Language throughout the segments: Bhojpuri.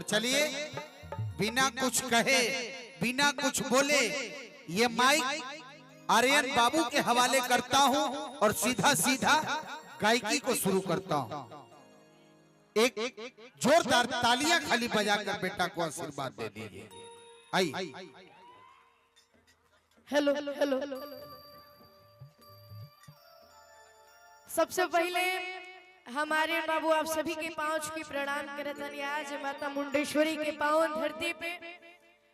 चलिए बिना कुछ कहे बिना कुछ बोले ये माइक आर्यन बाबू के हवाले करता हूं और सीधा सीधा गायकी को शुरू करता हूं। एक जोरदार तालियां खाली बजाकर बेटा को आशीर्वाद दे दीजिए। आई हेलो हेलो। सबसे पहले हमारे बाबू आप सभी के पांव की प्रणाम करतन। आज माता मुंडेश्वरी के पावन धरती पे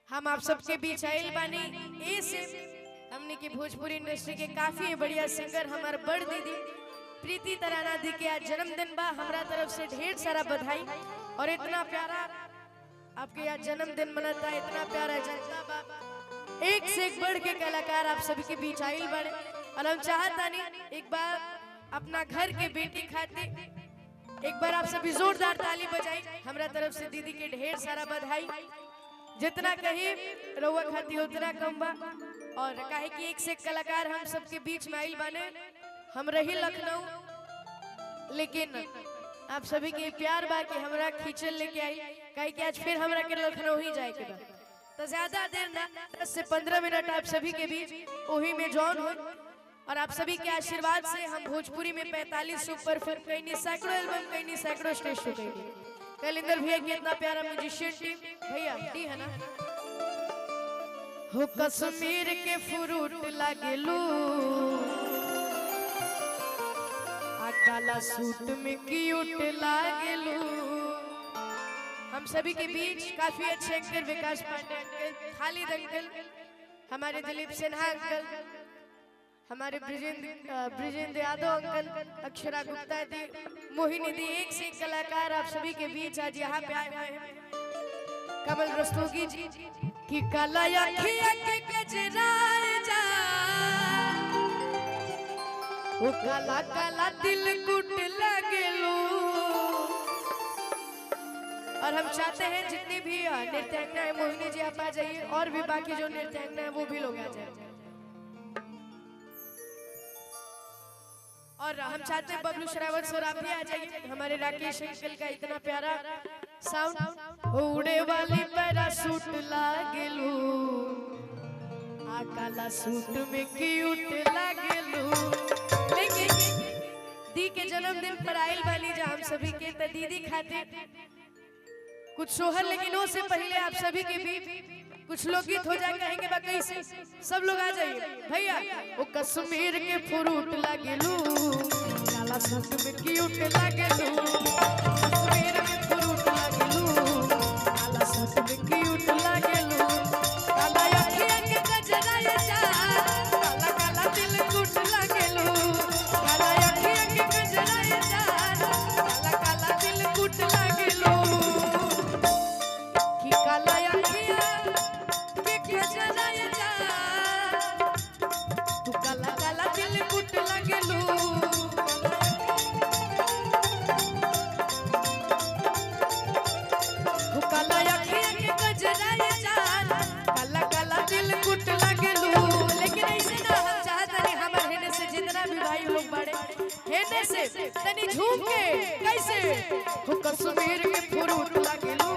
हम आप सबके बीच आइल बानी। ऐसे हमने की भोजपुरी इंडस्ट्री के काफी बढ़िया सिंगर हमारे बड़ दीदी प्रीति तराना दी के आज जन्मदिन बा। हमारा तरफ से ढेर सारा बधाई। और इतना प्यारा आपके यहाँ जन्मदिन मनाता है, इतना प्यारा जनता बा, एक से एक बढ़ के कलाकार आप सभी के बीच आइल बड़े। और हम चाहता नहीं एक बार अपना घर के बेटी खाते एक बार आप सभी जोरदार ताली बजाई। हमारा तरफ से दीदी के ढेर सारा बधाई। जितना कही रउआ खाती उतना कम बा। और काहे कि एक से एक कलाकार हम सबके बीच में आइल बाने। हम रही लखनऊ लेकिन आप सभी के प्यार बा कि हमरा खींचल लेके आई। काहे कि आज फिर हमरा के लखनऊ ही जाए के बा। तो ज्यादा देर ना 10 से 15 मिनट आप सभी के बीच वही में जॉन हो। और आप सभी के आशीर्वाद से हम भोजपुरी में 45 सुपर फिल्म कहीं सैकड़ों एल्बम कहीं सैकड़ों स्टेज शो कहीं। कलिंदर भैया की इतना प्यारा म्यूजिशियन टीम भैया दी है ना। हो कश्मीर के फ्रूट लागेलू आ काला सूट में क्यूट लागेलू। हम सभी के बीच काफी अच्छे एंकर विकास पांडे अंकल, खालिद अंकल, हमारे दिलीप सिन्हा अंकल, हमारे ब्रिजेंद्र यादव अंकल, अक्षरा गुप्ता दी, मोहिनी दी, एक से एक कलाकार आप सभी के बीच आज यहाँ पे आए हुए हैं। कमल रस्तोगी जी की काला अखियां के गजरा जा वो काला काला दिल गुट लगेलू। और हम चाहते हैं जितनी भी नृत्यांगना है मोहिनी जी आप आ जाइए और भी बाकी जो नृत्यांगना है वो भी लोग आ जाए। और हम चाहते हैं बबलू श्रावण सर आप भी आ जाइए। हमारे राकेश अंकल का इतना प्यारा साउंड। उड़े वाली पैराशूट लागेलू आ काला सूट में क्यूट लागेलू। लेकिन दी के जन्मदिन पर आइल वाली जा हम सभी के त दीदी खातिर कुछ सोहर। लेकिन उससे पहले आप सभी के भी कुछ लोग गीत हो जाए कहेंगे बाकी से सब लोग आ जाइए भैया। वो कश्मीर के फ्रूट लागेलू काला सूट में क्यूट लागेलू। कश्मीर के फ्रूट लागेलू काला सूट में क्यूट लागेलू। काला अखियां के गजरा ये जा काला काला दिल गुट लागेलू। काला अखियां के गजरा ये जा काला काला दिल गुट लागेलू। कि काला अखियां तू काला काला दिल गुट लागेलू। तू काला अखियां के गजरा ये जान काला काला दिल गुट लागेलू। लेकिन ऐसे ना हम चाहते नहीं हमारे हेने से जितना भी भाई लोग बड़े हेने से तनी झूम के कैसे हो कश्मीर के फ्रूट लागेलू।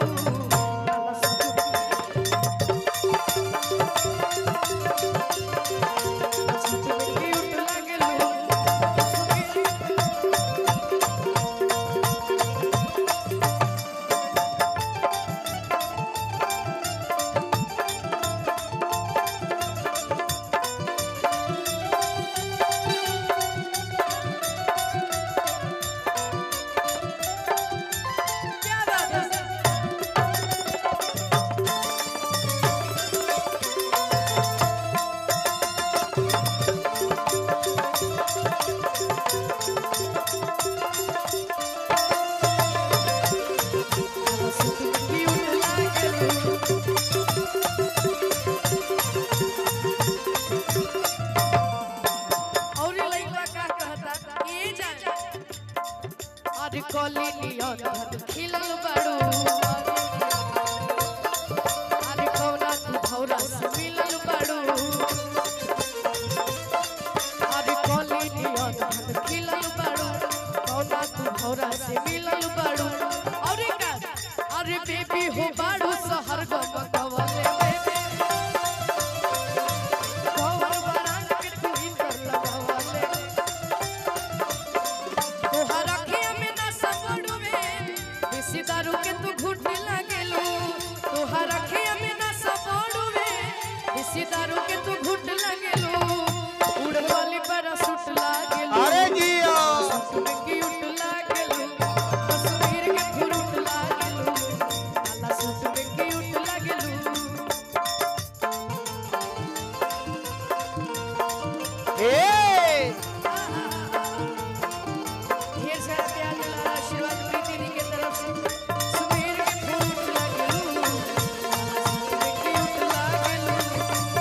खिलल बड़ू अरे कौना तू भौरा से मिलल बड़ू अरे कॉली नियन खिलल बड़ू कौना तू भौरा से मिलल बड़ू। अरे का अरे बेबी हो बाड़ू सहर गम कवले बेबे कौन बरान के तू इनकर लगवले तोहर अखिया में ना सबड़ू में देसी दारू के तू घुट लागेलू तोहर अखिया में ना सबड़ू में देसी दारू के तू घुट लागेलू उड़े वाली पर सुट लागेलू अरे जिया सुट की उठ लागेलू तस्वीर के फुरुट लागेलू काला सुट में की उठ लागेलू ए ढेर सारा प्यार दुलार आशीर्वाद प्रीति दी के तरफ से सुबीर के फूल लागेलू की उठ लागेलू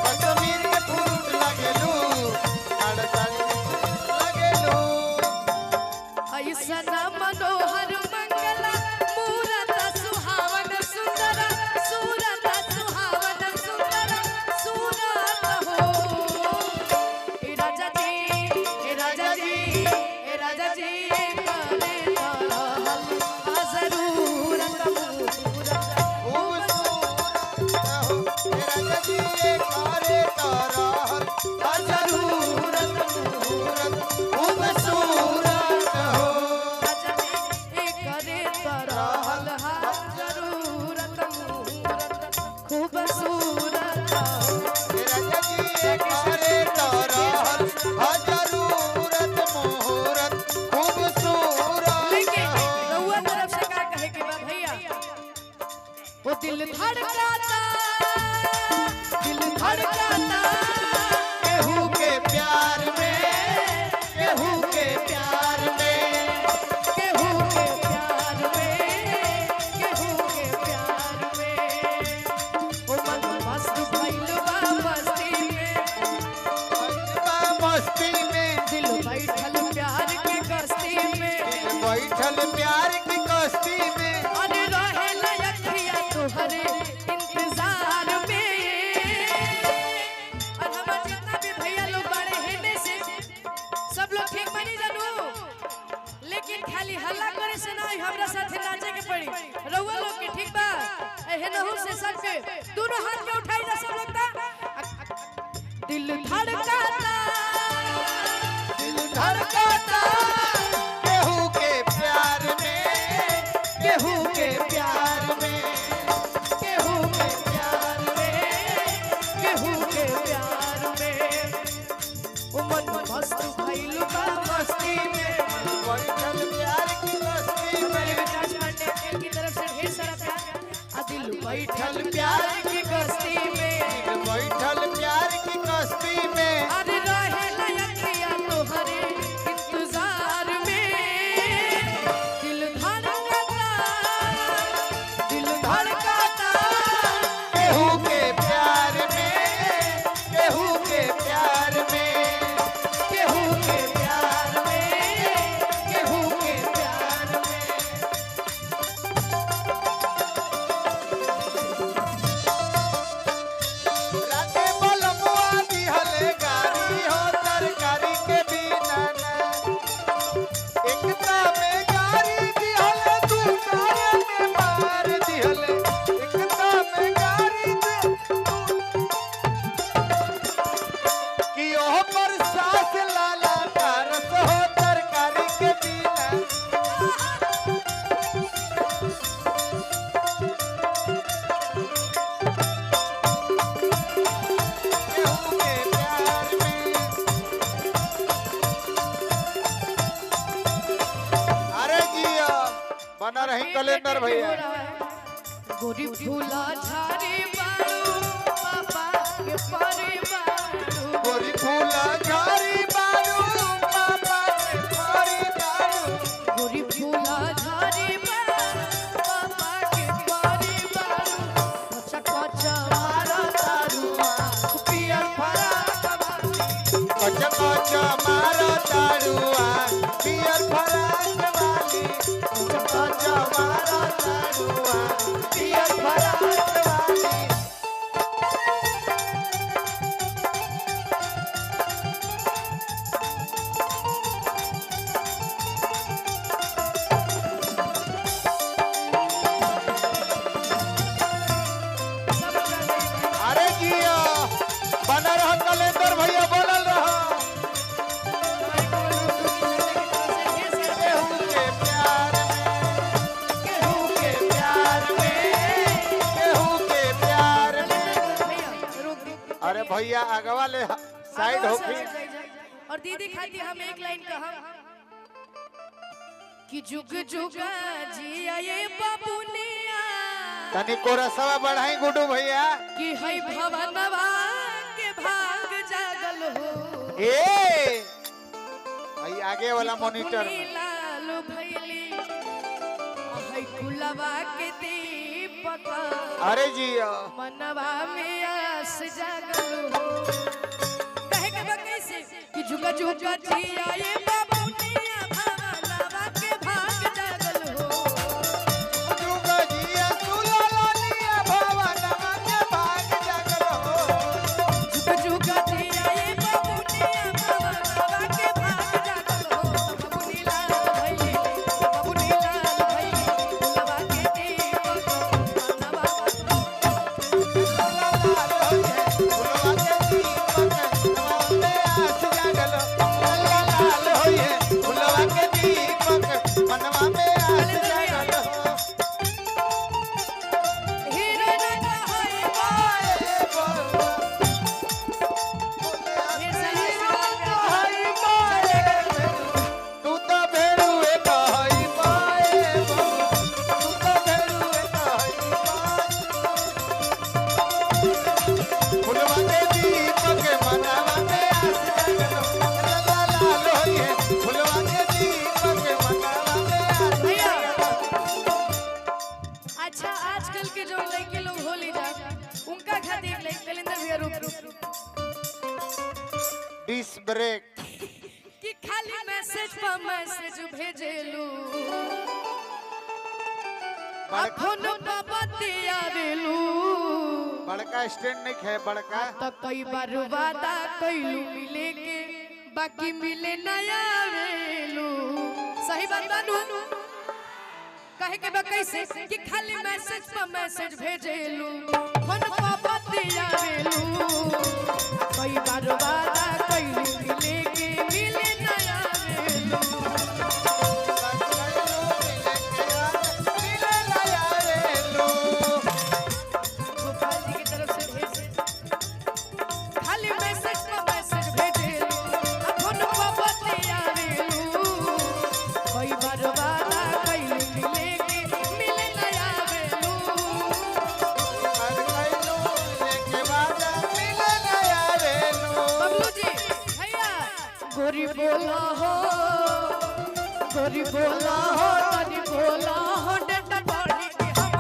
कश्मीर के फूट लगेलू अड़ताली लगेलू ऐसा मनोहर मंगल मूरत सुहावन सुंदर सूरत सुहावन सुंदर सूरत हो ए राजा जी ए राजा जी ए राजा जी करे तरहल जरूरत मूरत राजा जी करे तरहल जरूरत मूरत खूबसूरत लेकिन रउआ तरफ से का कहे के बा भैया वो दिल धड़काता केहू के प्यार में केहू के प्यार में केहू के प्यार में केहू के प्यार में ओ मन मस्त भइल बा मस्ती में मस्ती में दिल बैठल प्यार के कस्ती में बैठल प्यार की कश्ती में अरे रहे लयखिया तोहरे इंतजार में और हमार जितना भी भैया लोग बड़े हेने से सब लोग ठीक बनी जानू लेकिन खाली हल्ला करे से ना हमरा साथे नाचे के पड़ी रउआ लोग के ठीक बा हेनहु से सब के दोनों हाथ के उठाई जा सब लोग ता दिल धड़काता केहू के प्यार में केहू के प्यार में केहू के प्यार में केहू के प्यार में ओ मन मस्त भइल बा मस्ती में बैठल प्यार की कश्ती में मेरे विकास पांडे की तरफ से ढेर सारा प्यार आ दिल बैठल प्यार की कश्ती में बैठल प्यार की कश्ती में अरे रहे लयखिया तोहरे इंतजार में दिल धड़काता केहू के प्यार में केहू के प्यार में केहू के प्यार में केहू के प्यार में राते बलमुआ दिहले गारी हो तरकारी के बिना ना एकता में गारी दिहले दूसरे में मार दिहले एकता में गारी कि ओह पर सास लाला कारस हो तरकारी के बिना केहू के प्यार में अरे जिया बना रही कैलेंडर भैया गोरी फूला झारे बारू पापा के पारे बारू गोरी फूला झारी बारू पापा के मारी बारू गोरी फूला झारे बारू पापा के पारे बारू कच्चा कच्चा मारा तारुआ पियर फरा कबाली कच्चा कच्चा मारा तारुआ पियर फराक वाली कच्चा कच्चा मारा तारुआ पियर फराक वाली भैया आगवा ले साइड आगवा होके से जाई जाई। और दीदी खाती हम एक लाइन कहम कि जुग जुगा जिया ये बाबुनिया तनी कोरसवा बढ़ाई गुडू भैया कि है भवनवा के भाग जागल हो ए भाई आगे वाला मॉनिटर में लाल भैली है कुलवा के दीपक अरे जी मनवा में आस जागल हो कहे के बा कैसे कि जुगा जुगा जिया ये बाबुनिया भवनवा के भाग जागल हो जुगा जिया सुलालिया भवनवा के भाग जागल हो जुगा जुगा जिया ये बाबुनिया भवनवा के भाग जागल हो बाबुनी लाल भैली कुलवा के दीपक मनवा मनवा में आस जागल हो हीरो ना होई तू तो भेड़ुए कहई पाए तू तो भेड़ुए कहई फुलवा के दीपक मनवा में आस जागल लाल होइए फुलवा के दीपक मनवा में आस भैया जागल अच्छा आजकल के जो लड़के लोग होली जा उनका खातिर लाइक कैलेंडर भैया रुक डिस ब्रेक कि खाली मैसेज पर मैसेज भेजेलू फोन पर बतियावेलू बड़का स्टैंड नहीं है बड़का तो कई बार वादा कैलू मिले के बाकी मिले नया आवेलू सही बात बानू कहे के बा कैसे कि खाली मैसेज पर मैसेज भेजेलू फोन पर बतियावेलू कई बार वादा कैलू मिले के मिले नया आवेलू गोपाल जी की तरफ से भेज खाली मैसेज पर मैसेज भेजेलू फोन पर बतियावेलू कई बार वादा कैलू मिले के मिले नया आवेलू बबलू जी भैया गोरी बोला हो तनी बोला हो डेटा बढ़ी के हम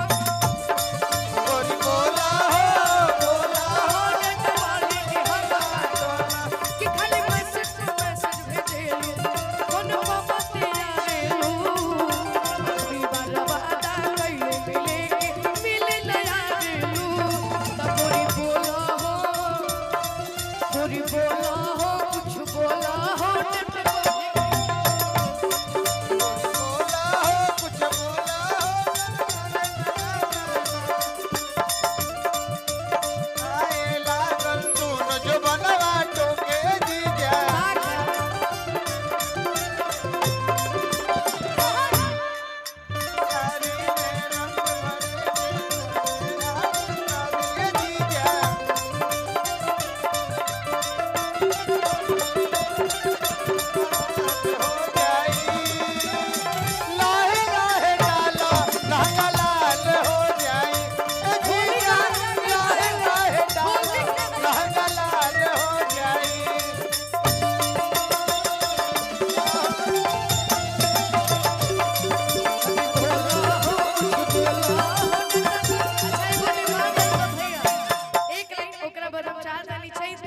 डेटा बढ़ी के हम कि खाली मैसेज पे मैसेज भेजेलू फोन पर बतियावेलू कई बार वादा कैलू मिले के मिले नया आवेलू त गोरी बोला हो कुछ बोला हो डेटा बढ़ी के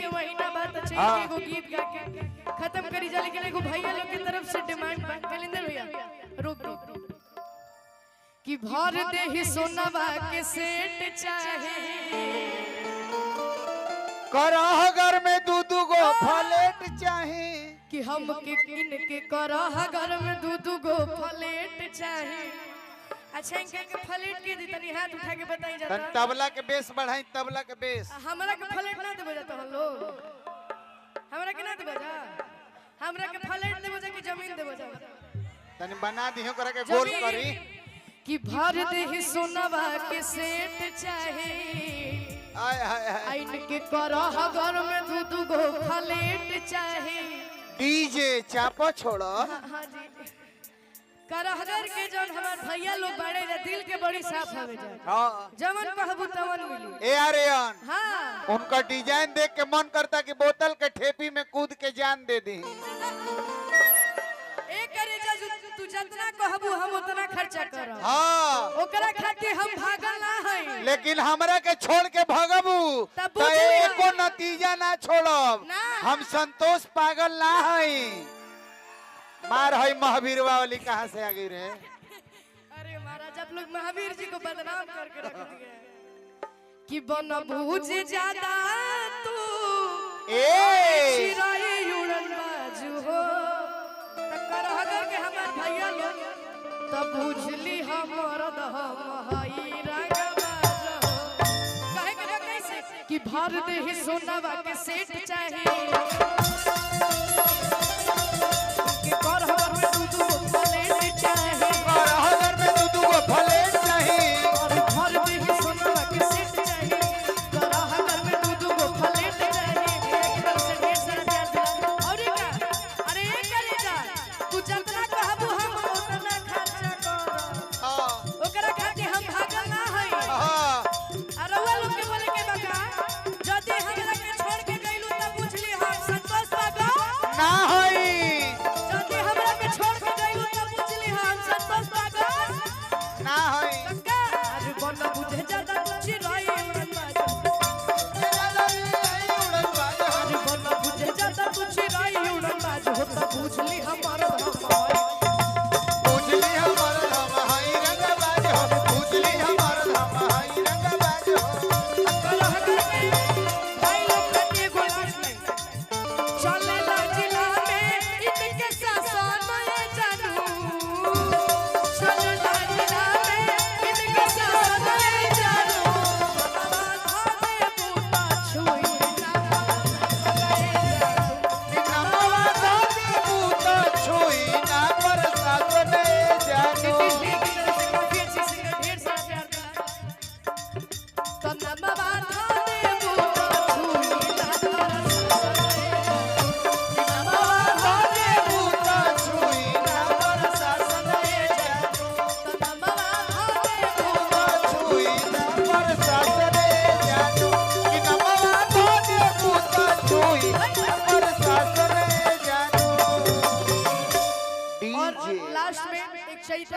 एगो गीत गा के खत्म करी जा लेकिन एगो भैया लोग की तरफ से डिमांड बा कैलेंडर भैया रुक कि भर दे ही सोनवा के सेट चाहे करह घर में दू गो फ्लैट चाहे कि हम के किन के करह घर में दू गो फ्लैट चाहे अच्छा इनके के फ्लैट के दी तनी हाथ उठा के बताई जाता तबला के बेस बढ़ाई तबला के बेस हमरा के फ्लैट ना देबो जाता हम लोग हमरा के ना देबो जा हमरा के फ्लैट देबो जा कि जमीन देबो जा तनी बना दियो करे के गोल करी कि भर दे ही सोनवा के सेट चाहे आय हाय हाय आइन के करह घर में दूध गो फलेट चाहे डीजे चापा छोड़ो हाँ जी करहगर के जौन हमार भैया लोग बड़े रे दिल के बड़ी साफ हवे जा हाँ जवन कहबू तवन मिली ए आर्यन हाँ उनका डिजाइन देख के मन करता कि बोतल के ठेपी में कूद के जान दे दी ए करे जा तू जितना कहबू हम उतना खर्चा करब हाँ ओकरा खातिर हम भागल ना है लेकिन हमरा के छोड़ के भगबू तब तो बुझ लिया। एको नतीजा ना छोड़ब ना। हम संतोष पागल ना हई मार हई महावीरवा वाली कहाँ से आ गई रे अरे महाराज आप लोग महावीर जी को बदनाम करके रख दिए कि बन भूज ज्यादा तू ए चिराई उड़न बाजू हो टक्कर हगर के हमार भैया लोग तब बुझली हमर दम हई रंग बाजू हो कहे के कैसे कि भर दे ही सोनावा के सेट चाहिए कि कर हगर में दूध को प्लेट चाहिए और हगर में दूध को प्लेट चाहिए और भर दे ही सोनावा के सेट चाहिए कर हगर में दूध को प्लेट चाहिए एक तरफ से ढेर सारा प्यार दिला और का अरे ये करेगा तू जितना कहबू हम उतना खर्चा कर हाँ ओकरा खातिर हम भागल ना हई हाँ अरवा लोग के बोले के बका जदी हमरा के छोड़ के गइलू त पूछली हम संतोष बाबा ना हई जदी हमरा के छोड़ के गइलू त पूछली हम संतोष बाबा ना हई कक्का अरे बन बुझे ज्यादा कुछ रही उड़न बाजू अरे बन बुझे ज्यादा कुछ रही उड़न बाजू हो त पूछली हमर हम पूछली हमर धम हई रंगबाज हो पूछली हमर धम हई रंगबाज हो करह करके भाई लोग कटे गोलास में चले ला जिला में इनके शासन में जानू चले ला जिला में इनके शासन में जानू बाबा धामे बूटा छुई ना नमवा दादी बूता छुई ना पर सासने जानो ढेर सारा प्यार दिला तब बाबा धामे बूटा छुई ना दादी बूता छुई ना पर सासने जानो छुई ना पर सासने जानो कि नमवा दादी बूता छुई ना पर सासने जानो और डीजे लास्ट में एक चैता